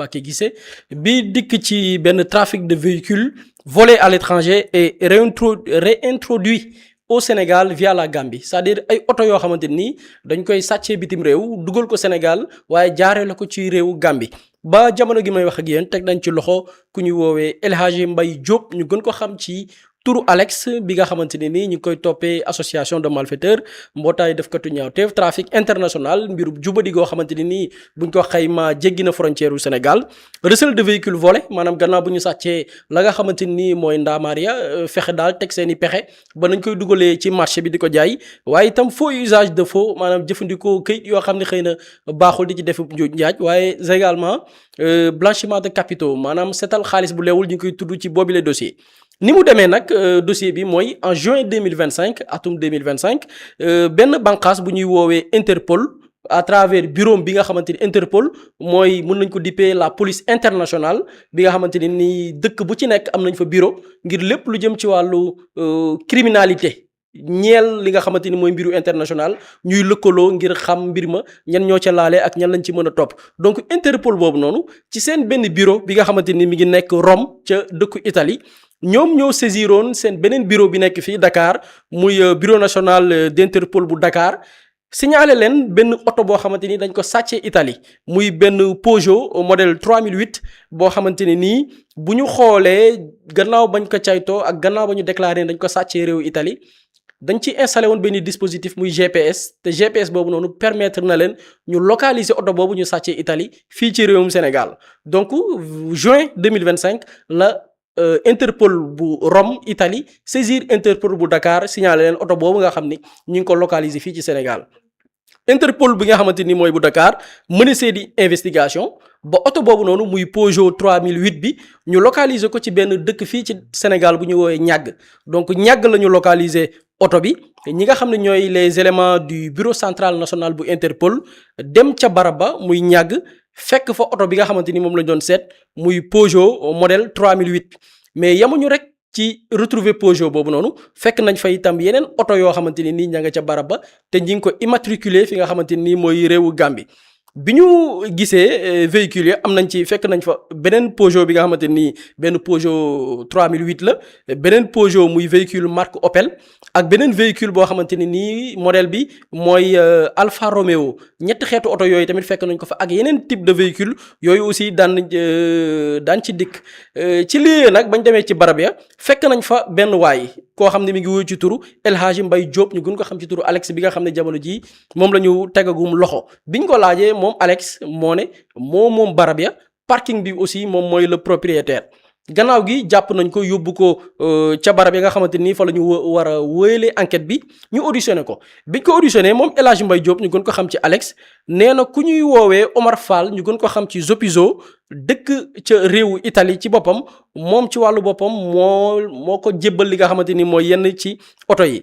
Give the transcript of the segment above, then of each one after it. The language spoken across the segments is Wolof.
Mbacké Guissé bi dikk ci benn trafic de véhicules volés à l'étranger et réintroduit au Sénégal via la Gambie c'est-à-dire ay oto yoo xamante ni dañ koy sàccee bitim réew dugal ko Sénégal waaye jaaree la ko ci réewu Gambie ba jamono gi may wax ak yéen teg nañ ci loxo ku ñu woowee El Hadji Mbaye Diop ñu gën ko xam ci turu Alex bi nga xamante ne ni ñu koy toppee association de malfaiteurs mbootaay def katu ñaawteef trafic international mbirub jubadi goo xamante ne nii buñ ko xayma jéggi na frontière u Sénégal recel de véhicule volé maanaam gannaaw bu ñu sàccee la nga xamante ni mooy ndaamaar ya fexe daal teg seen i pexe ba nañ koy dugalee ci marché bi di ko jaay waaye itam faux usage de faux maanaam jëfandikoo këyit yoo xam ne xëy na baaxul di ci def njuuj njaaj waaye également blanchiment de capitaux maanaam setal xaalis bu leewul ñu koy tudd ci boobile dossier. ni mu demee nag dossier bi mooy en juin 2025 atum 2025 benn bànqaas bu ñuy woowee Interpol à travers bureau bi nga xamante ni Interpol mooy mën nañ ko dippee la police internationale bi nga xamante ni dëkk bu ci nekk am nañ fa bureau ngir lépp lu jëm ci wàllu criminalité ñeel li nga xamante ni mooy mbiru international ñuy lëkkaloo ngir xam mbir ma ñan ñoo ca laale ak ñan lañ ci mën a topp donc Interpol boobu noonu ci seen benn bureau bi nga xamante ni mi ngi nekk Rome ca dëkku Italie ñoom ñoo saisiroon seen beneen bureau bi nekk fii Dakar muy bureau national d'Interpol bu Dakar signalé leen benn oto boo xamante ni dañ ko sàccee Italie muy benn Peugeot modèle 3008 boo xamante ne nii bu ñu xoolee gannaaw bañ ko caytoo ak gannaaw ba ñu déclaré dañ ko sàccee réew Italie dañ ci installé woon benn dispositif muy GPS te GPS boobu noonu permettre na leen ñu localiser oto boobu ñu sàccee Italie fii ci réewum Sénégal donc juin 2025 la Interpol bu Rome Italie saisir Interpol bu Dakar signalé leen oto boobu nga xam ni ñu ngi ko localiser fii ci Sénégal Interpol bi nga xamante ni mooy bu Dakar mené seeni investigation ba oto boobu noonu muy Peugeot 3008 bi ñu localiser ko ci benn dëkk fii ci Sénégal bu ñu woowee ñàgg donc ñàgg la ñu localiser oto bi ñi nga xam ne ñooy les éléments du bureau central national bu Interpol dem ca barab ba muy ñàgg fekk fa oto bi nga xamante ni moom la doon seet muy Peugeot modèle 3008 mais yamuñu rek ci retrouver Peugeot boobu noonu fekk nañ fa itam yeneen oto yoo xamante ni nii ña nga ca barab ba te ñi ngi ko immatriculé fi nga xamante ni mooy réewu Gambie bi ñu gisee véhicule yi am nañ ci fekk nañ fa beneen Peugeot bi nga xamante ni benn Peugeot 3008 la beneen Peugeot muy véhicule marque Opel ak beneen véhicule boo xamante ni nii modèle bi mooy Alfa Romeo ñetti xeetu oto yooyu tamit fekk nañ ko fa ak yeneen type de véhicule yooyu aussi daan ci dikk ci lii nag bañ demee ci barab ya fekk nañ fa benn waay koo xam ne mi ngi wuyu ci turu El Hadji Mbaye Diop ñu gën ko xam ci turu Alex bi nga xam ne jamono jii moom la ñu tegagum loxo biñ ko laajee moom Alex moo ne moom barab ya parking bi aussi moom mooy le propriétaire gannaaw gi jàpp nañ ko yóbbu ko ca barab yi nga xamante ni fa la ñu war a wéyale enquête bi ñu auditionné ko biñ ko auditionné moom El Hadji Mbaye Diop ñu gën ko xam ci Alex nee na ku ñuy woowee Omar Fall ñu gën ko xam ci Zopiso dëkk ca réewu Italie ci boppam moom ci wàllu boppam moo ko jébbal li nga xamante ni mooy yenn ci oto yi.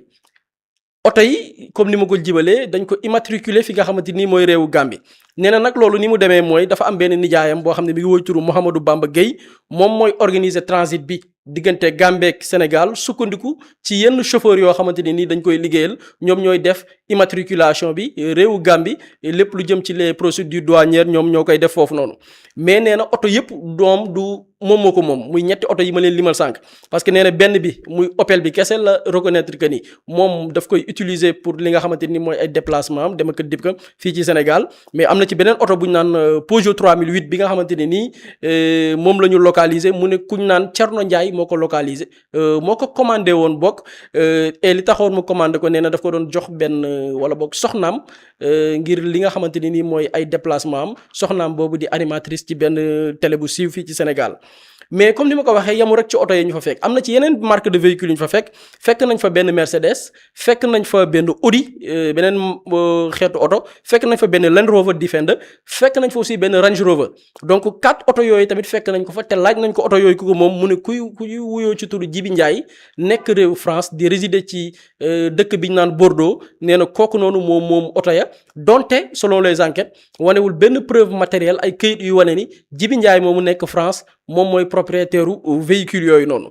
oto yi comme ni ma ko jibalee dañ ko immatriculé fi nga xamante ni mooy réewu Gambie nee na nag loolu ni mu demee mooy dafa am benn nijaayam boo xam ne mi ngi woy turu Mouhamadou Bamba Gueye moom mooy organiser transit bi diggante Gambie ak Sénégal sukkandiku ci yenn chauffeur yoo xamante ni nii dañ koy liggéeyal ñoom ñooy def immatriculation bi réewu Gambie lépp lu jëm ci les procédures douanières ñoom ñoo koy def foofu noonu mais nee na oto yëpp doom du moom moo ko moom muy ñetti oto yi ma leen limal sànq parce que nee na benn bi muy Opel bi kese la reconnaître que ni moom daf koy utiliser pour li nga xamante ni mooy ay déplacement am dem ak dip ka fii ci Sénégal mais am na ci beneen oto bu ñu naan Peugeot 3008 bi nga xamante ne nii moom la ñu localiser mu ne kuñ naan Thierno Ndiaye moo ko localiser moo ko commandé woon bokk et li taxoon mu commandé ko nee na daf ko doon jox benn wala boog soxnaam ngir li nga xamante ni nii mooy ay déplacement am soxnaam boobu di animatrice ci benn télé bu siiw fii ci Sénégal. mais comme ni ma ko waxee yamu rek ci oto yi ñu fa fekk am na ci yeneen marque de véhicule yu ñu fa fekk nañ fa benn Mercedes fekk nañ fa benn Audi beneen xeetu oto fekk nañ fa benn Land Rover Defender fekk nañ fa aussi benn Range Rover donc 4 oto yooyu tamit fekk nañ ko fa te laaj nañ ko oto yooyu ku ko moom mu ne kuy wuyoo ci turu Jibi Ndiaye nekk réew France di résider ci dëkk bi ñu naan Bordeaux nee na kooku noonu moom oto ya donte selon les enquêtes wanewul benn preuve matérielle ay këyit yu wane ni Jibi Ndiaye moomu nekk France moom mooy propriétaire u véhicule yooyu noonu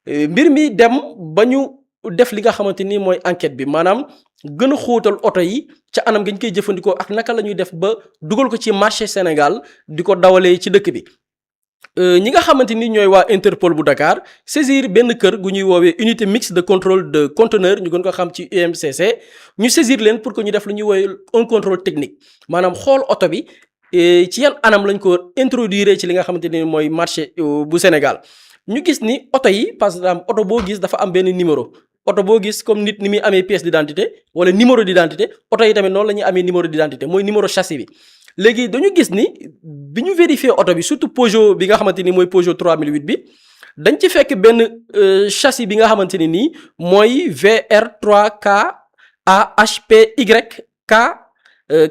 mbir mi dem ba ñu def li nga xamante ni mooy enquête bi maanaam gën a xóotal oto yi ca anam gañ koy jëfandikoo ak naka la ñuy def ba dugal ko ci marché Sénégal di ko dawalee ci dëkk bi. ñi nga xamante ni ñooy waa Interpol bu Dakar saisir benn kër gu ñuy woowee unité mixte de contrôle de conteneur ñu gën ko xam ci UMCC ñu saisir leen pour que ñu def lu ñuy woowee un contrôle technique maanaam xool oto bi ci yan anam lañ ko introduire ci li nga xamante ni mooy marché bu Sénégal. ñu gis ni oto yi par exemple oto boo gis dafa am benn numéro oto boo gis comme nit ni muy amee pièce d'identité wala numéro d'identité oto yi tamit noonu la ñuy amee numéro d'identité mooy numéro châssis bi. léegi dañu gis ni bi ñu vérifier oto bi surtout Peugeot bi nga xamante ni mooy Peugeot 3008 bi dañ ci fekk benn châssis bi nga xamante ni nii mooy VR3K AHPYK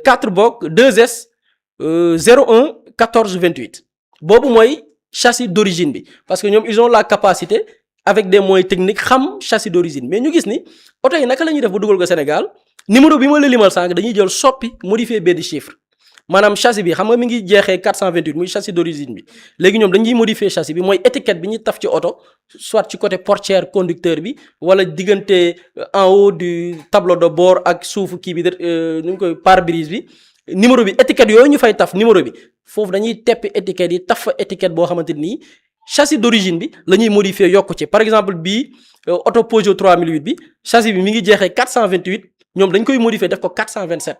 4 bok 2S 01 14 28 boobu mooy châssis d'origine bi parce que ñoom ils ont la capacité avec des moyens techniques xam châssis d'origine mais ñu gis ni oto yi naka la ñuy def ba dugal ko Sénégal numéro bi ma la limal sànq dañuy jël soppi modifier benn chiffre maanaam châssis bi xam nga mi ngi jeexee 428 muy châssis d'origine bi léegi ñoom dañuy modifier châssis bi mooy étiquette bi ñuy taf ci oto soit ci côté portière conducteur bi wala diggante en haut du tableau de bord ak suufu kii bi nu ñu koy pare-brise bi numéro bi étiquette yooyu ñu fay taf numéro bi foofu dañuy teppi étiquette yi taf fa étiquette boo xamante nii châssis d'origine bi la ñuy modifier yokku ci par exemple bii oto Peugeot 3008 bi châssis bi mi ngi jeexee 428 ñoom dañ koy modifier def ko 427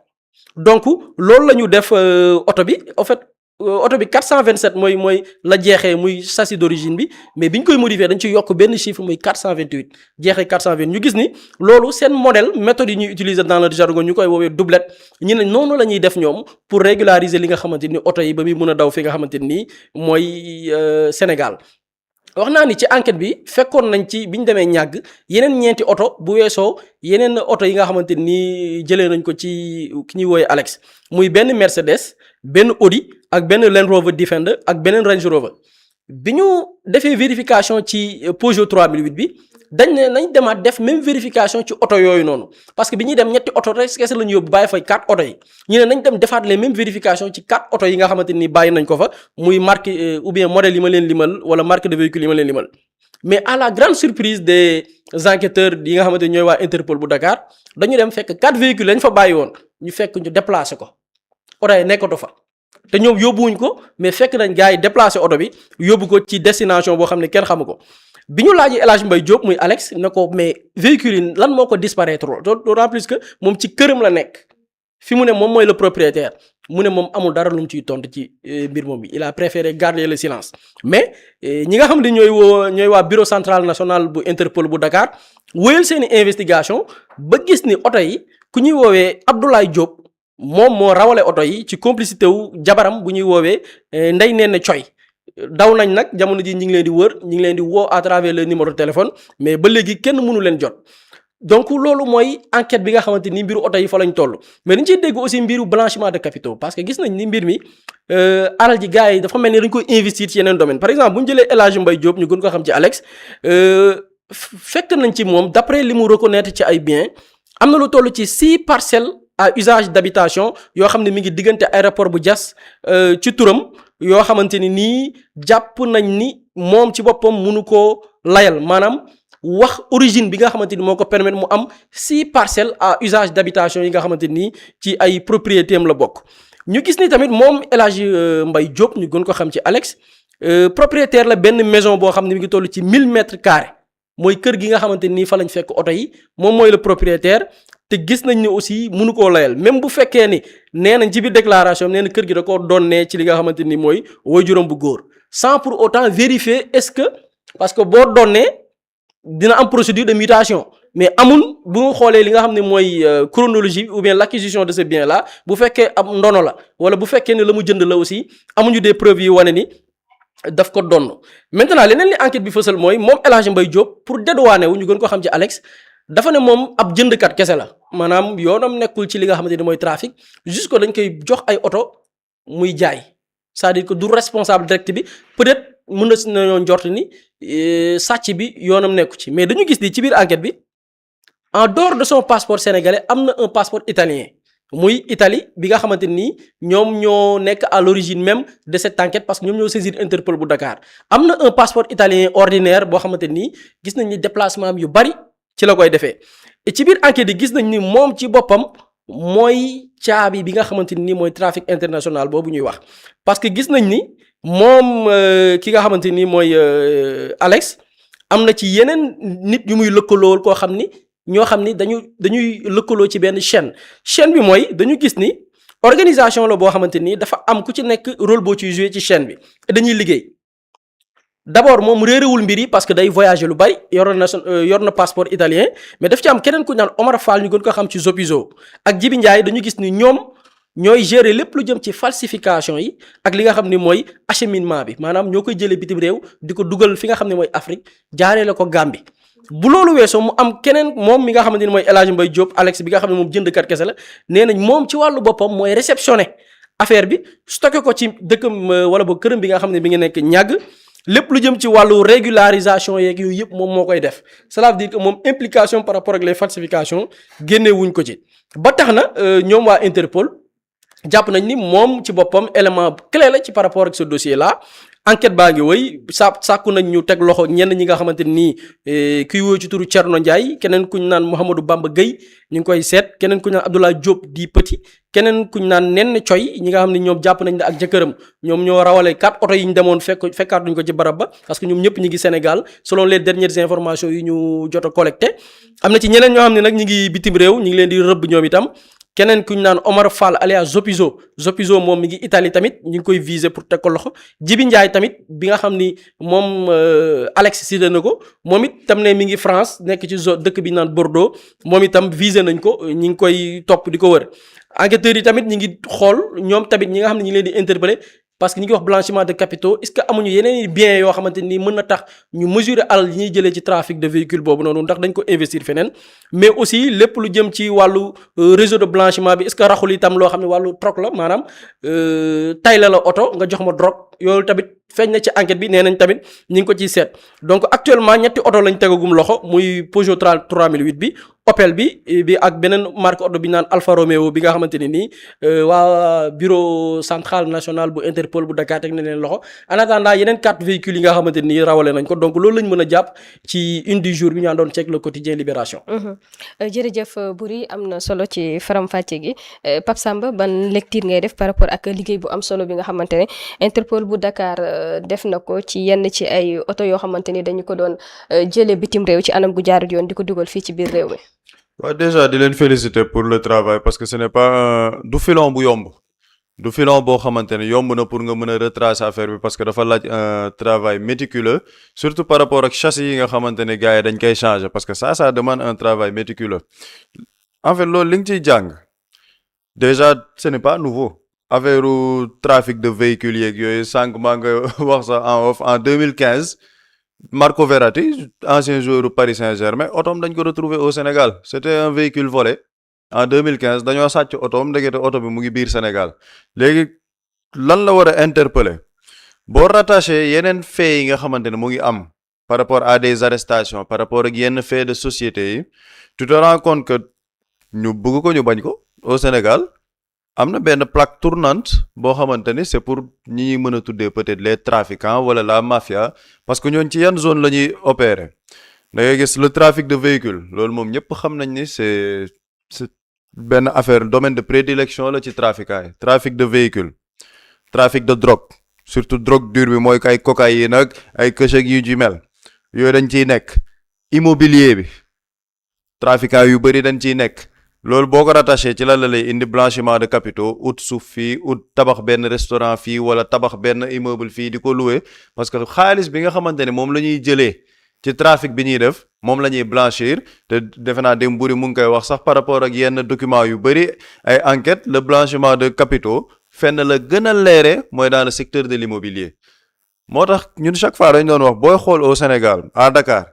donc loolu la ñu def oto bi en fait oto bi 427 mooy la jeexee muy châssis d'origine bi mais bi ñu koy modifier dañ ci yokk benn chiffre muy 428 jeexee 420 ñu gis ni loolu seen modèle méthode yi ñuy utiliser dans le jargon ñu koy woowee doublette ñu ne noonu la ñuy def ñoom pour régulariser li nga xamante ni oto yi ba muy mën a daw fi nga xamante ni mooy Sénégal. wax naa ni ci enquête bi fekkoon nañ ci bi ñu demee ñàgg yeneen ñeenti oto bu weesoo yeneen oto yi nga xamante ni jëlee nañ ko ci ki ñuy wooye Alex muy benn Mercedes benn Audi ak benn Land Rover Defender ak beneen Range Rover bi ñu defee vérification ci Peugeot 3008 bi dañ ne nañ demaat def même vérification ci oto yooyu noonu parce que bi ñuy dem ñetti oto rek kese la ñu yóbbu bàyyi fay 4 oto yi ñu ne nañ dem defaat les mêmes vérifications ci 4 oto yi nga xamante ni bàyyi nañ ko fa muy marque ou bien modèle yi ma leen limal wala marque de véhicule yi ma leen limal mais à la grande surprise des enquêteurs yi nga xamante ni ñooy waa Interpol bu Dakar dañu dem fekk 4 véhicules lañ fa bàyyi woon ñu fekk ñu déplacé ko oto yi nekkatu fa te ñoom yóbbuwuñ ko mais fekk nañ gars yi déplacé oto bi yóbbu ko ci destination boo xam ne kenn xamu ko bi ñu laajee El Hadj Mbaye Diop muy Alex ne ko mais véhicule yi lan moo ko disparaître d'autant plus que moom ci këram la nekk fi mu ne moom mooy le propriétaire mu ne moom amul dara lu mu ciy tontu ci mbir moom bi il a préféré garder le silence mais ñi nga xam ne ñooy waa bureau central national bu Interpol bu Dakar wéyal seeni investigation ba gis ni oto yi ku ñuy woowee Abdoulaye Diop moom moo rawale oto yi ci complicité wu jabaram bu ñuy woowee Ndeye Nene Coy daw nañ nag jamono ji ñi ngi leen di wër ñi ngi leen di woo à travers le numéro de téléphone mais ba léegi kenn mënu leen jot donc loolu mooy enquête bi nga xamante ni mbiru oto yi fa lañ toll mais dañ ciy dégg aussi mbiru blanchiment de capitaux parce que gis nañ ni mbir mi alal ji gars yi dafa mel ni dañ koy investir ci yeneen domaine par exemple bu ñu jëlee El Hadj Mbaye Diop ñu gën ko xam ci Alex fekk nañ ci moom d'après li mu reconnaître ci ay biens am na lu toll ci 6 parcelles à usage d'habitation yoo xam ne mi ngi diggante aéroport bu Diass ci turam yoo xamante ni nii jàpp nañ ni moom ci boppam mënu koo layal maanaam wax origine bi nga xamante ni moo ko permettre mu am 6 parcelles à usage d'habitation yi nga xamante ni ci ay propriété am la bokk. ñu gis ni tamit moom El Hadj Mbaye Diop ñu gën ko xam ci Alex propriétaire la benn maison boo xam ne mi ngi toll ci 1000 mètres carrés mooy kër gi nga xamante ni fa lañ fekk oto yi moom mooy le propriétaire. te gis nañ ne aussi mënu koo layal même bu fekkee ni nee nañ ci biir déclaration nee na kër gi da koo donnee ci li nga xamante ni mooy waajuram bu góor sans pour autant vérifier est-ce que parce que boo donnee dina am procédure de mutation mais amul bu nga xoolee li nga xam ne mooy chronologie ou bien l'acquisition de ce bien là bu fekkee am ndono la wala bu fekkee ne la mu jënd la aussi amuñu des preuves yi wane ni daf ko donn maintenant leneen li enquête bi fësal mooy moom El Hadj Mbaye Diop pour dédouaner wu ñu gën ko xam ci Alex dafa ne moom ab jëndkat kese la maanaam yoonam nekkul ci li nga xamante ni mooy trafic jusque dañ koy jox ay oto muy jaay c'est-à-dire que du responsable direct bi peut-être mën na si nañoo njort ni sàcc bi yoonam nekku ci mais dañu gis ni ci biir enquête bi en dehors de son passeport sénégalais am na un passeport italien muy Italie bi nga xamante ni ñoom ñoo nekk à l'origine même de cette enquête parce que ñoom ñoo saisir Interpol bu Dakar am na un passeport italien ordinaire boo xamante ni gis nañ ni déplacement am yu bari ci la koy defee et ci biir enquête yi gis nañ ni moom ci boppam mooy caabi bi nga xamante ni mooy trafic international boobu ñuy wax parce que gis nañ ni moom ki nga xamante ni mooy Alex am na ci yeneen nit yu muy lëkkalool koo xam ni ñoo xam ni dañuy lëkkaloo ci benn chaîne bi mooy dañu gis ni organisation la boo xamante ni dafa am ku ci nekk rôle boo ciy joué ci chaîne bi dañuy liggéey d'abord moom réerewul mbir yi parce que day voyager lu bari yor na passeport italien mais daf ci am keneen ku ñu naan Omar Fall ñu gën ko xam ci Zopizo ak Jibi Ndiaye dañu gis ni ñoom ñooy gérer lépp lu jëm ci falsification yi ak li nga xam ni mooy acheminement bi maanaam ñoo koy jëlee bitim réew di ko dugal fi nga xam ne mooy Afrique jaaree la ko Gambie. bu loolu weesoo mu am keneen moom mi nga xamante ni mooy El Hadj Mbaye Diop Alex bi nga xam ne moom jëndkat kese la nee nañ moom ci wàllu boppam mooy réceptionné affaire bi stocké ko ci dëkkam wala ba këram bi nga xam ne bi nga nekk ñàgg lépp lu jëm ci wàllu régularisation yeeg yooyu yëpp moom moo koy def cela veut dire que moom implication par rapport ak les falsifications génne wuñ ko ci ba tax na ñoom waa Interpol jàpp nañ ni moom ci boppam élément clé la ci par rapport ak ce dossier là enquête baa ngi wëy sàkku nañ ñu teg loxo ñenn ñi nga xamante nii kuy wóo ci turu Thierno Ndiaye keneen ku ñu naan Mouhamadou Bamba Gueye ñu ngi koy seet keneen ku ñu naan Abdoulaye Diop di Petit keneen ku ñu naan Nenn Coy ñi nga xam ne ñoom jàpp nañ ne ak jëkkëram ñoom ñoo rawale 4 oto yi ñu demoon fekkaat duñ ko ci barab ba parce que ñoom ñëpp ñi ngi Sénégal selon les dernières informations yi ñu jot a collecté am na ci ñeneen ñoo xam ne nag ñi ngi bitim réew ñi ngi leen di rëbb ñoom itam keneen ku ñu naan Omar Fall alias Zopizo moom mi ngi Italie tamit ñu ngi koy viser pour teg ko loxo Jibi Ndiaye tamit bi nga xam ni moom Alex cité na ko moom it tam ne mi ngi France nekk ci dëkk bi ñu naan Bordeaux moom itam viser nañ ko ñi ngi koy topp di ko wër enquêteurs yi tamit ñi ngi xool ñoom tamit ñi nga xam ne ñi ngi leen di interpeller parce que ñi ngi wax blanchiment de capitaux est-ce que amuñu yeneen biens yoo xamante ni mën na tax ñu mesurer alal yi ñuy jëlee ci trafic de véhicule boobu noonu ndax dañ ko investir feneen mais aussi lépp lu jëm ci wàllu réseau de blanchiment bi est-ce que raxul itam loo xam ne wàllu troc la maanaam tay la oto nga jox ma drogue yooyu tamit feeñ na ci enquête bi nee nañ tamit ñi ngi ko ciy seet donc actuellement ñetti oto lañ tegagum loxo muy Peugeot 3008 bi Opel bi ak beneen marque oto bi naan Alfa Romeo bi nga xamante ne nii waa bureau central national bu Interpol bu Dakar teg na leen loxo en attendant yeneen 4 véhicules yi nga xamante ne nii rawale nañ ko donc loolu lañ mën a jàpp ci une du jour bi ñu doon ceeg le quotidien Libération. jërëjëf Boury am na solo ci faram-fàcce gi Pape Samba ban lecture ngay def par rapport ak liggéey bu am solo bi nga xamante ne Interpol bu Dakar def na ko ci yenn ci ay oto yoo xamante ni dañu ko doon jëlee bitim réew ci anam gu jaarut yoon di ko dugal fii ci biir réew mi. waaw déjà di leen féliciter pour le travail parce que ce n'est pas du filon bu yomb du filon boo xamante ne yomb na pour nga mën a retracer affaire bi parce que dafa laaj un travail méticuleux surtout par rapport ak châssis yi nga xamante ne gars yi dañ koy changer parce que ça demande un travail méticuleux en fait loolu li nga ciy jàng déjà ce n'est pas nouveau affaire trafic de véhicules yeeg yooyu sànq maa nga wax sax en off en 2015 Marco Verratti ancien joueur du Paris Saint-Germain otoom dañ ko retrouver au Sénégal c'était un véhicule volé en 2015 dañoo sàcc otoom ndekete oto bi mu ngi biir Sénégal léegi lan la war a interpeller boo rattaché yeneen faits yi nga xamante ne mu ngi am par rapport à des arrestations par rapport ak yenn faits de société yi tu te rends compte que ñu bëgg ko ñu bañ ko au Sénégal am na benn plaque tournante boo xamante ni c'est pour ñi ñuy mën a tuddee peut-être les trafiquants wala la mafia parce que ñooñ ci yan zone la ñuy opérer da ngay gis le trafic de véhicules loolu moom ñëpp xam nañ ni c'est benn affaire domaine de prédilection la ci trafiquants yi trafic de véhicules trafic de drogue surtout drogue dure bi mooy ay cocaïne ak ay këchëg yu ji mel yooyu dañ ciy nekk immobilier bi trafiquants yu bëri dañ ciy nekk loolu boo ko rattaché ci la lay indi blanchiment de capitaux ut suuf fii ut tabax benn restaurant fii wala tabax benn immeuble fii di ko louer parce que xaalis bi nga xamante ne moom la ñuy jëlee ci trafic bi ñuy def moom la ñuy blanchir te defe naa dem Boury mu ngi koy wax sax par rapport ak yenn documents yu bëri ay enquêtes le blanchiment de capitaux fenn la gën a leere mooy dans le secteur de l'immobilier moo tax ñun chaque fois dañ doon wax booy xool au Sénégal à Dakar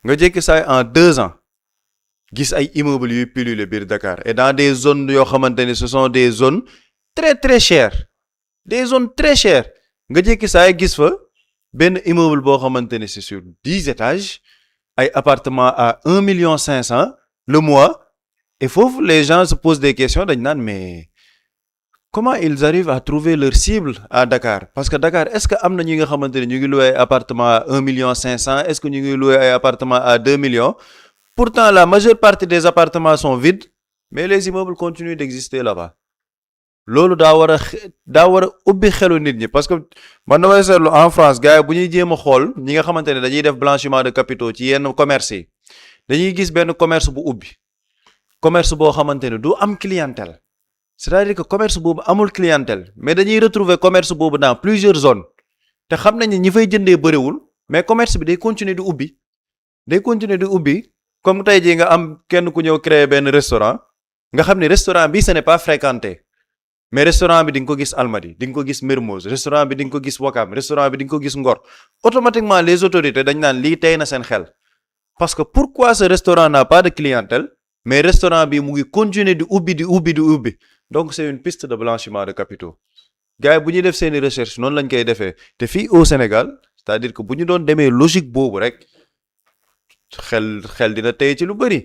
nga jékki saay en 2 ans gis ay immeubles yuy pulluler biir Dakar et dans des zones yoo xamante ni ce sont des zones très très chères des zones très chères nga jékki saay gis fa benn immeuble boo xamante ni c'est sur 10 étages ay appartements à 1,5 million le mois et foofu les gens se posent des questions dañ naan mais comment ils arrivent à trouver leur cible à Dakar parce que Dakar est-ce que am na ñi nga xamante ne ñu ngi loué ay appartement à 1,5 million est-ce que ñu ngi loué ay appartement à 2 millions pourtant la majeure partie des appartements sont vides mais les immeubles continuent d'exister là-bas loolu daa war a ubbi xelu nit ñi parce que man damay seetlu en France gars yi bu ñuy jéem a xool ñi nga xamante ne dañuy def blanchiment de capitaux ci yenn commerce yi dañuy gis benn commerce bu ubbi commerce boo xamante ne du am clientèle c'est-à-dire que commerce boobu amul clientèle mais dañuy retrouver commerce boobu dans plusieurs zones te xam nañ ne ñi fay jëndee bëriwul mais commerce bi day continuer di ubbi comme tey jii nga am kenn ku ñëw créer benn restaurant nga xam ne restaurant bi ce n'est pas fréquenté mais restaurant bi di nga ko gis Almadies di nga ko gis Mermoz restaurant bi di nga ko gis Ouakam restaurant bi di nga ko gis Ngor automatiquement les autorités dañ naan lii tey na seen xel parce que pourquoi ce restaurant n'a pas de clientèle mais restaurant bi mu ngi continuer di ubbi donc c'est une piste de blanchiment de capitaux gars yi bu ñuy def seeni recherche noonu lañ koy defee te fii au Sénégal c'est-à-dire que bu ñu doon demee logique boobu rek xel dina tey ci lu bëri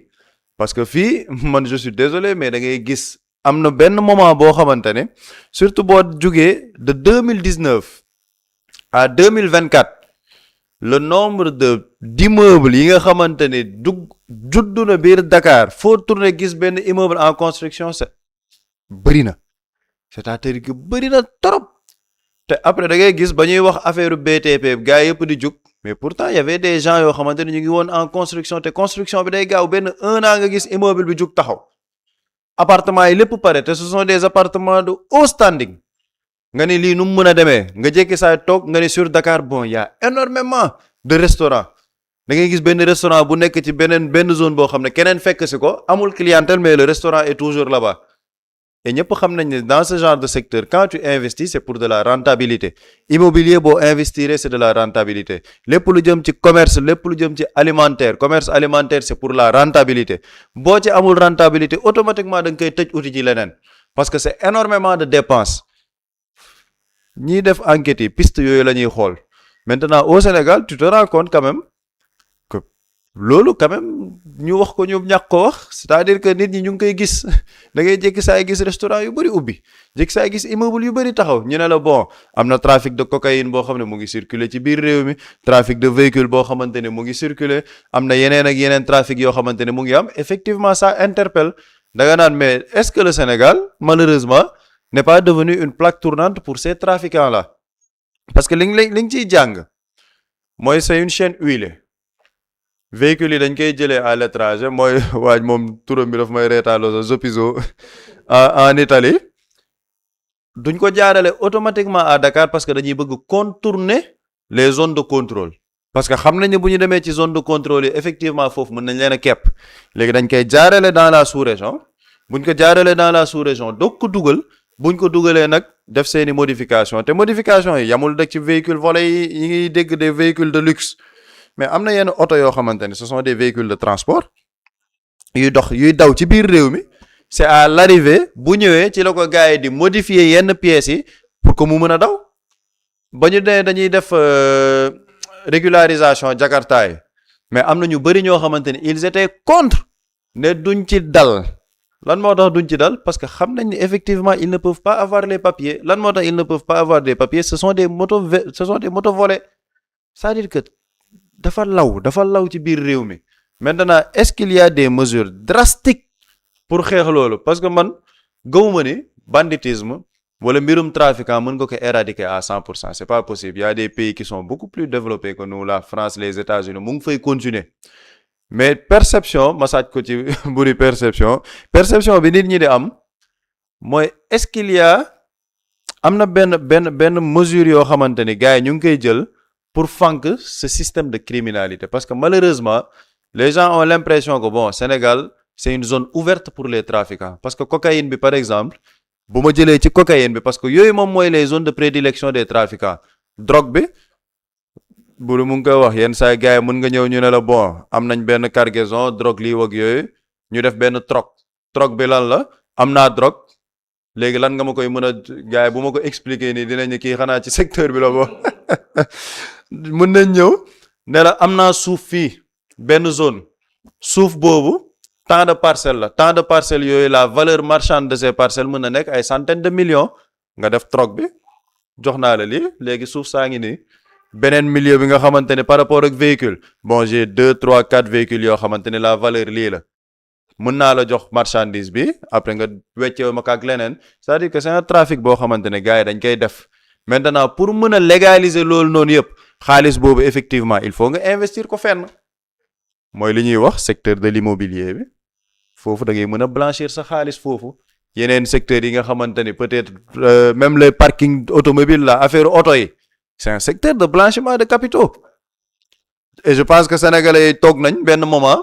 parce que fii man je suis désolé mais da ngay gis am na benn moment boo xamante ne surtout boo jugee de 2019 à 2024 le nombre d'immeubles yi nga xamante ne juddu na biir Dakar foo tourner gis benn immeuble en construction bëri na c'est-à-dire que bëri na trop te après da ngay gis ba ñuy wax affaire BTP gars yëpp di jug mais pourtant y avait des gens yoo xamante ne ñu ngi woon en construction te construction bi day gaaw benn 1 an nga gis immeuble bi jug taxaw appartements yi lépp pare te ce sont des appartements de haut standing nga ni lii nu mu mën a demee nga jékki saay toog nga ni sur Dakar bon y a énormément de restaurants da ngay gis benn restaurant bu nekk ci benn zone boo xam ne keneen fekk si ko amul clientèle mais le restaurant est toujours là-bas et ñëpp xam nañ ne dans ce genre de secteur quand tu investis c'est pour de la rentabilité immobilier boo investir c'est de la rentabilité lépp lu jëm ci commerce lépp lu jëm ci commerce alimentaire c'est pour la rentabilité boo ci amul rentabilité automatiquement da nga koy tëj uti ci leneen parce que c'est énormément de dépenses ñiy def enquête yi piste yooyu la ñuy xool maintenant au Sénégal tu te rends compte quand même que loolu quand même ñu wax ko ñu ñàkk ko wax c'est-à-dire que nit ñi ñu ngi koy gis da ngay jékki saa gis restaurant yu bëri ubbi jékki saa gis immeuble yu bëri taxaw ñu ne la bon am na trafic de cocaïne boo xam ne mu ngi circuler ci biir réew mi trafic de véhicule boo xamante ne mu ngi circuler am na yeneen ak yeneen trafic yoo xamante ne mu ngi am effectivement ça interpelle da nga naan mais est-ce que le Sénégal malheureusement n'est pas devenu une plaque tournante pour ces trafiquants-là parce que li nga ciy jàng mooy c'est une chaîne huilée véhicules yi dañ koy jëlee à l'étranger mooy waaj moom turam bi daf may reetaaloo sa Zopiso en Italie duñ ko jaarale automatiquement à Dakar parce que dañuy bëgg contourner les zones de contrôle parce que xam nañ ne bu ñu demee ci zone de contrôle yi effectivement foofu mën nañ leen a kepp léegi dañ koy jaarale dans la sous-région buñ ko jaarale dans la sous-région doog ko dugal buñ ko dugalee nag def seeni modification te modification yi yamul dëkk ci véhicule volé yi ngi dégg des véhicules de luxe mais am na yenn oto yoo xamante ne ce sont des véhicules de transport yuy daw ci biir réew mi c'est à l'arrivée bu ñëwee ci la ko gars yi di modifier yenn pièces yi pour que mu mën a daw ba ñu dee dañuy def régularisation Jakarta yi mais am na ñu bëri ñoo xamante ne ils étaient contre ne duñ ci dal lan moo tax duñ ci dal parce que xam nañ ne effectivement ils ne peuvent pas avoir les papiers lan moo tax ils ne peuvent pas avoir des papiers ce sont des motos volées c'est-à-dire que dafa law ci biir réew mi maintenant est-ce qu'il y a des mesures drastiques pour xeex loolu parce que man gëwuma ni banditisme wala mbirum trafiquant mën nga ko éradiquer à 100% c'est pas possible il y a des pays qui sont beaucoup plus développés que nous la France les États-Unis mu ngi fay continuer mais perception ma sàcc ko ci buri perception bi nit ñi di am mooy est-ce qu'il y a am na benn mesure yoo xamante ni gars yi ñu ngi koy jël pour fànq ce système de criminalité parce que malheureusement les gens ont l'impression que bon Sénégal c'est une zone ouverte pour les trafiquants parce que cocaïne bi par exemple bu ma jëlee ci cocaïne bi parce que yooyu moom mooy les zones de prédilection des trafiquants drogue bi buru mu ngi koy wax yenn saa gars yi mën nga ñëw ñu ne la bon am nañ benn cargaison drogue lii wag yooyu ñu def benn troc bi lan la am naa drogue léegi lan nga ma koy mën a gars yi bu ma ko expliquer nii dinañu kii xanaa ci secteur bi la bo mën nañ ñëw ne la am naa suuf fii benn zone suuf boobu tant de parcelles la tant de parcelles yooyu la valeur marchande de ces parcelles mën na nekk ay centaines de millions nga def troc bi jox naa la lii léegi suuf saa ngi nii beneen milieu bi nga xamante ne par rapport ak véhicule bon j'ai 2 3 4 véhicules yoo xamante ne la valeur lii la mën naa la jox marchandise bi après nga weccee ma ak leneen c'est-à-dire que c'est un trafic boo xamante ne gars yi dañ koy def maintenant pour mën a légaliser loolu noonu yëpp xaalis boobu effectivement il faut nga investir ko fenn mooy li ñuy wax secteur de l'immobilier bi foofu da ngay mën a blanchir sa xaalis foofu yeneen secteurs yi nga xamante ni peut-être même les parkings automobiles la affaire auto yi c'est un secteur de blanchiment de capitaux et je pense que sénégalais yi toog nañ benn moment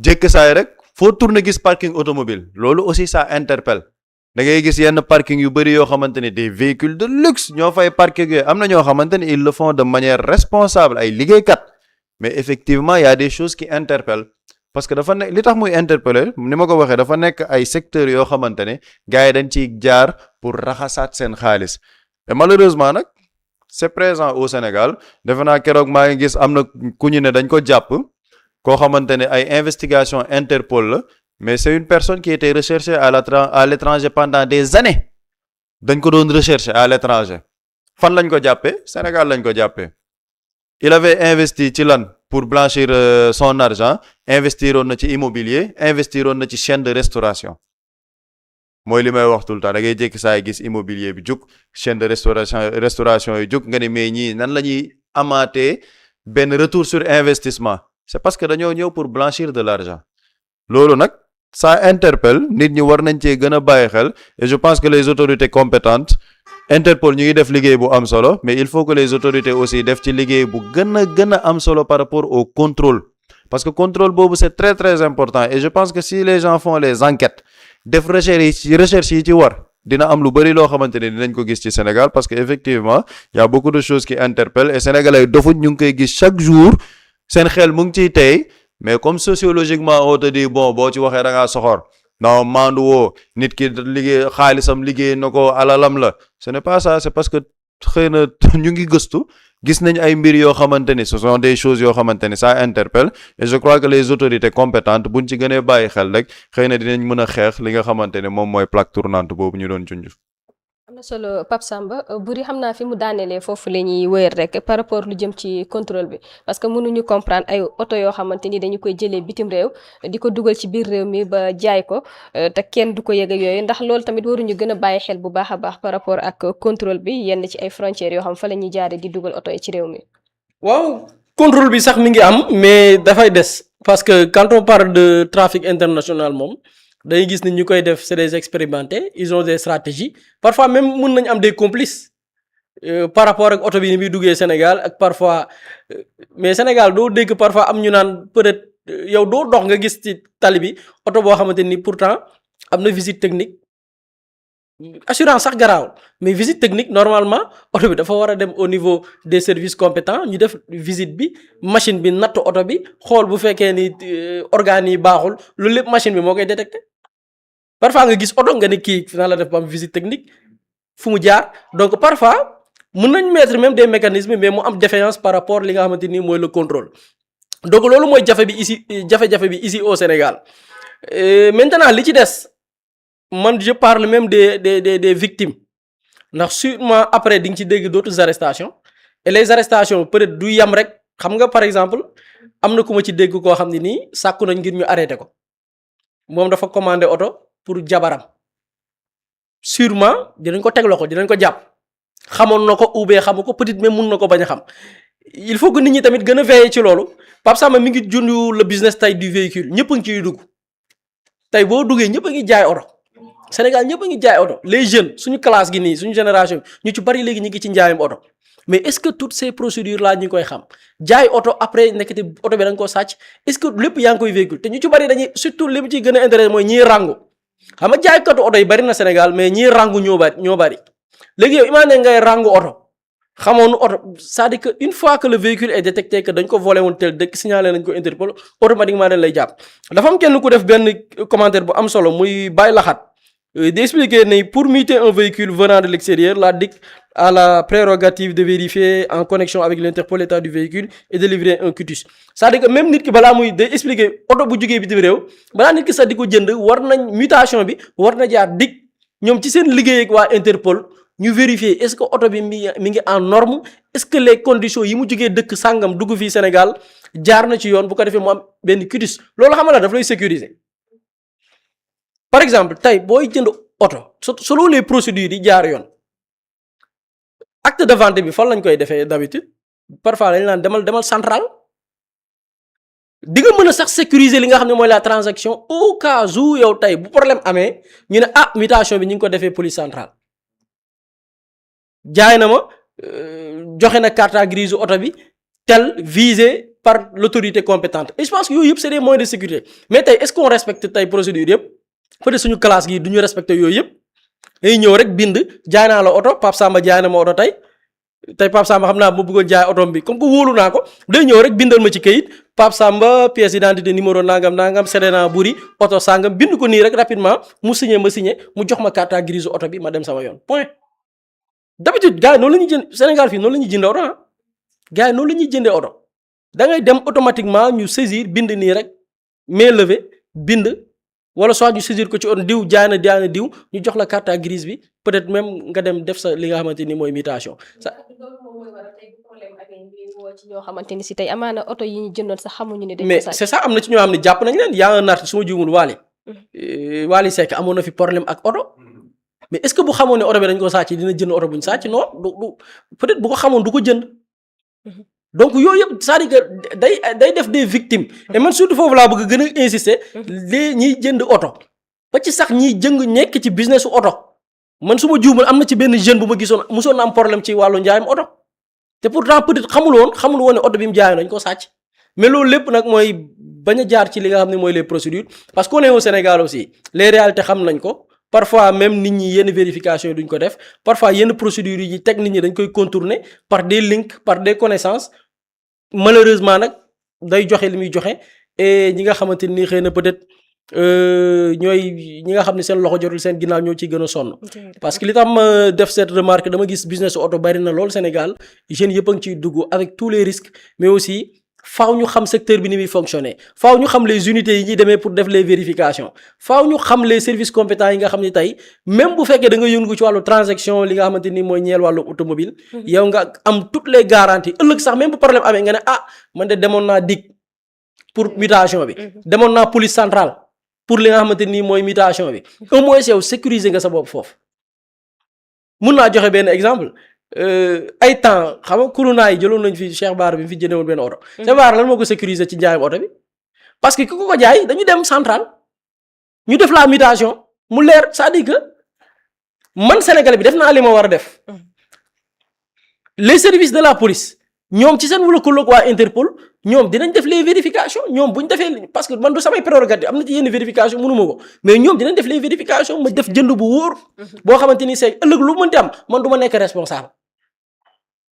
jékk saay rek foo tourner gis parking automobile loolu aussi ça interpelle da ngay gis yenn parking yu bëri yoo xamante ni des véhicules de luxe ñoo fay parking yooyu am na ñoo xamante ni ils le font de manière responsable ay liggéeykat mais effectivement il y a des choses qui interpellent parce que dafa nekk li tax muy interpeller ni ma ko waxee dafa nekk ay secteurs yoo xamante ne gars yi dañ ciy jaar pour raxasaat seen xaalis et malheureusement nag c'est présent au Sénégal defe naa keroog maa ngi gis am na ku ñu ne dañ ko jàpp koo xamante ne ay investigation Interpol la mais c'est une personne qui était recherchée à l'étranger pendant des années dañ ko doon rechercher à l'étranger fan lañ ko jàppee Sénégal lañ ko jàppee il avait investi ci lan pour blanchir son argent investiroon na ci immobilier investiroon na ci chaîne de restauration mooy li may wax tout le temps da ngay jékki saa yi gis immobilier bi jug chaîne de restauration yi jug nga ne mais ñii nan la ñuy amaatee benn retour sur investissement c'est parce que dañoo ñëw pour blanchir de l'argent loolu nag ça interpelle nit ñi war nañ cee gën a bàyyi xel et je pense que les autorités compétentes Interpol ñu ngi def liggéey bu am solo mais il faut que les autorités aussi def ci liggéey bu gën a am solo par rapport au contrôle parce que contrôle boobu c'est très très important et je pense que si les gens font les enquêtes def recherche yi ci war dina am lu bari loo xamante ne dinañ ko gis ci Sénégal parce que effectivement il y a beaucoup de choses qui interpellent et sénégalais dofuñ ñu ngi koy gis chaque jour seen xel mu ngi ciy tey mais comme sociologiquement on te dit bon boo ci waxee da ngaa soxor non maandu woo nit ki liggéey xaalisam liggéey na ko alalam la ce n'est pas ça c'est parce que xëy na ñu ngi gëstu gis nañ ay mbir yoo xamante ni ce sont des choses yoo xamante ni ça interpelle et je crois que les autorités compétentes buñ ci gënee bàyyi xel rek xëy na dinañ mën a xeex li nga xamante ne moom mooy plaque tournante boobu ñu doon junj. am na solo Pape Samba Boury xam naa fi mu daanelee foofu la ñuy wëyal rek par rapport lu jëm ci contrôle bi parce que mënuñu comprendre ay oto yoo xamante ni dañu koy jëlee bitim réew di ko dugal ci biir réew mi ba jaay ko te kenn du ko yëg ak yooyu ndax loolu tamit waruñu gën a bàyyi xel bu baax a baax par rapport ak contrôle bi yenn ci ay frontières yoo xam fa la ñuy jaaree di dugal oto yi ci réew mi. waaw contrôle bi sax mi ngi am mais dafay des parce que quand on parle de trafic international moom. dañuy gis ni ñu koy def c'est des expérimentés ils ont des stratégies parfois même mun nañ am des complices par rapport ak oto bi ni muy duggee Sénégal ak parfois mais Sénégal doo dégg parfois am ñu naan peut-être yow doo dox nga gis ci tali bi oto boo xamante ni pourtant am na visite technique assurance sax garaawul mais visite technique normalement oto bi dafa war a dem au niveau des services compétents ñu def visite bi machine bi natt oto bi xool bu fekkee ni organes yi baaxul loolu lépp machine bi moo koy détecter. parfois nga gis oto nga ne kii final la def ba am visite technique fu mu jaar donc parfois mën nañ mettre même des mécanismes mais mu am défaillance par rapport li nga xamante ni mooy le contrôle donc loolu mooy jafe-jafe bi ici au Sénégal maintenant li ci des man je parle même des victimes ndax sûrement après di nga ci dégg d'autres arrestations et les arrestations peut-être du yam rek xam nga par exemple am na ku ma ci dégg koo xam ne nii sàkku nañ ngir ñu arrêté ko moom dafa commandé oto pour jabaram sûrement dinañ ko teg loxo dinañ ko jàpp xamoon na ko ou bien xamu ko peut-être même mun na ko bañ a xam il faut que nit ñi tamit gën a veiller ci loolu Pape Samba mi ngi junj le business tey du véhicule ñëpp a ngi ciy dugg tey boo duggee ñëpp a ngi jaay oto Sénégal ñëpp a ngi jaay oto les jeunes suñu classe gi nii suñu génération ñu ci bari léegi ñu ngi ci njaayam oto mais est-ce que toutes ces procédures là ñu ngi koy xam jaay oto après nekkati oto bi da nga koo sàcc est-ce que lépp yaa ngi koy véhicule te ñu ci bari dañuy surtout li mu ciy gën a intéressé mooy ñiy rangu xam nga jaaykatu oto yi bari na Sénégal mais ñiy rangu ñoo bari léegi yow imagine ngay rangu oto xamoon oto c'est-à-dire que une fois que le véhicule est détecté que dañ ko volé woon tel dëkk signalé nañ ko Interpol automatiquement dañ lay jàpp dafa am kenn ku def benn commentaire bu am solo muy bàyyi laxaat d'expliquer ni pour muter un véhicule venant de l'extérieur la DIC a la prérogative de vérifier en connexion avec l'Interpol l'état du véhicule et de livrer un quitus. C'est-à-dire que même nit ki balaa muy day expliquer oto bu jógee bitim réew balaa nit ki sax di ko jënd war nañ mutation bi war na jaar dig ñoom ci seen liggéey ak waa Interpol ñu vérifier est-ce que oto bi mi ngi en norme est-ce que les conditions yi mu jógee dëkk sàngam dugg fii Sénégal jaar na ci yoon bu ko defee mu am benn quitus loolu xam nga daf lay sécuriser. Par exemple tey booy jënd oto selon les procédures yi jaar yoon acte de vente bi fan lañ koy defee d'habitude parfois dañ naan demal central di nga mën a sax sécuriser li nga xam ne mooy la transaction au cas où yow tey bu problème amee ñu ne mutation bi ñu ngi ko defee police centrale jaay na ma joxe na carte grise oto bi tel visé par l'autorité compétente et je pense que yooyu yëpp c'est des moyens de sécurité mais tey est-ce qu'on respecte tey procédure yëpp peut-être suñu classe gi du ñu respecter yooyu yëpp day ñëw rek bind jaay naa la oto Pape Samba jaay na ma oto tey Pape Samba xam naa ma bëggoon jaay otom bi comme que wóolu naa ko day ñëw rek bindal ma ci kayit Pape Samba pièce d'identité numéro nangam Sédéna Buri oto sangam bind ko nii rek rapidement mu signé mu jox ma carte grise oto bi ma dem sama yoon point. D'habitude gars yi noonu la ñuy jënd Sénégal fii noonu la ñuy jëndee oto gars yi noonu la ñuy jëndee oto da ngay dem automatiquement ñu saisir bind nii rek main levée bind. wala soit ñu saisir ko ci oto diw jaay na diw ñu jox la carte grise bi peut-être même nga dem def sa li nga xamante ni mooy mutation. ci ñoo xamante ni si tey amaana oto yi ñu jëndoon sax xamuñu ne. mais c'est ça am na ci ñoo xam ne jàpp nañ leen y a un artiste su ma juumul Wally Seck amoon na fi problème ak oto mais est-ce que bu xamoon ne oto bi dañ ko sàcc dina jënd oto bu ñu sàcc non du peut-être bu ko xamoon du ko jënd. donc yooyu yëpp c'est-à-dire que day def des victimes et man surtout foofu laa bëgg gën a insister les ñiy jënd oto ba ci sax ñiy nekk ci business su oto man su ma juumul am na ci benn jeune bu ma gisoon musoon na am problème ci wàllu njaayam oto te pourtant peut-être xamul woon ne oto bi mu jaayoon dañ ko sàcc mais loolu lépp nag mooy bañ a jaar ci li nga xam ne mooy les procédures parce qu'on est au Sénégal aussi les réalités xam nañ ko parfois même nit ñi yenn vérification yi duñ ko def parfois yenn procédures yi teg nit ñi dañ koy contourner par des links par des connaissances malheureusement nag day joxe li muy joxe et ñi nga xamante ni xëy na peut-être ñooy ñi nga xam ne seen loxo jotul seen ginnaaw ñoo ciy gën a sonn. parce que li tax ma def cette remarque dama gis business auto bari na lool Sénégal jeunes yëpp a ngi ciy dugg avec tous les risques mais aussi faaw ñu xam secteur bi ni muy fonctionner faaw ñu xam les unités yi ñuy demee pour def les vérifications faaw ñu xam les services compétents yi nga xam ne tey même bu fekkee da nga yëngu ci wàllu transaction li nga xamante ni mooy ñeel wàllu automobile yow nga am toutes les garanties ëllëg sax même bu problème amee nga ne man de demoon naa DIC pour mutation bi demoon naa police centrale pour li nga xamante ni mooy mutation bi au moins yow sécuriser nga sa bopp foofu mun naa joxe benn exemple ay temps xam nga corona yi jëloon nañ fi Cheikh Bara bi mu fi jëndewoon benn oto Cheikh Bara lan moo ko sécuriser ci njaayam oto bi parce que ku ko jaay dañu dem central ñu def la mutation mu leer c'est-à-dire que man Sénégalais bi def naa li ma war a def les services de la police ñoom ci seen lëkkaloog waa Interpol ñoom dinañ def les vérifications ñoom bu ñu defee parce que man du samay prérogative am na ci yenn vérification mënuma ko mais ñoom dinañ def les vérifications ma def jënd bu wóor boo xamante ni c'est ëllëg lu mënti am man du ma nekk responsable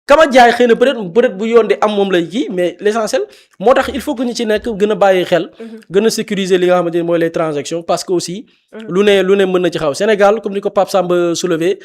kama jaay xëy na peut-être bu yoon di am moom lay kii mais l'essentiel moo tax il faut que ñu ci nekk gën a bàyyi xel gën a sécuriser li nga xamante ni mooy les transactions parce que aussi lu ne mën na ci xaw Sénégal comme ni ko Pape Samba soulevé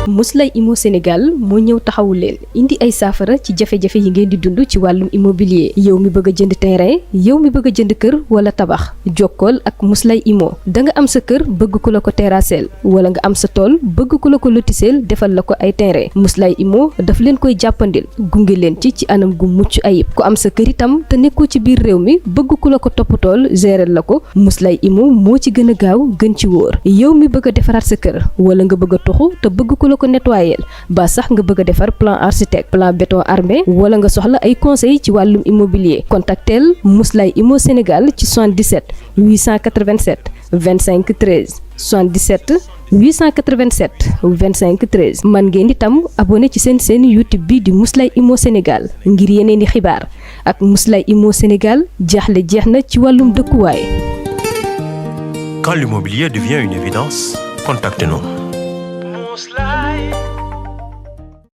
Mously Immo Sénégal moo ñëw taxawu leen indi ay saafara ci jafe-jafe yi ngeen di dund ci wàllum immobilier yow mi bëgg a jënd terrain yow mi bëgg a jënd kër wala tabax jokkool ak Mously Immo da nga am sa kër bëgg ku la ko terrasseel wala nga am sa tool bëgg ku la ko lotiseel defal la ko ay terrain Mously Immo daf leen koy jàppandil gunge leen ci anam gu mucc ayib ku am sa kër itam te nekkoo ci biir réew mi bëgg ku la ko toppatool gérer la ko Mously Immo moo ci gën a gaaw gën ci wóor yow mi bëgg a defaraat sa kër wala nga bëgg a toxu te bëgg ku la ko nettoyer ba sax nga bëgg a defar plan architecte plan béton armé wala nga soxla ay conseil ci wàllum immobilier contactel Mously Immo Sénégal ci 77 887 25 13 77 887 25 13 man ngeen itam abonné ci seen YouTube bi di Mously Immo Sénégal ngir yeneen i xibaar ak Mously Immo Sénégal jaaxle jeex na ci wàllum dëkkuwaay. Quand l'immobilier devient une évidence, contactez-nous.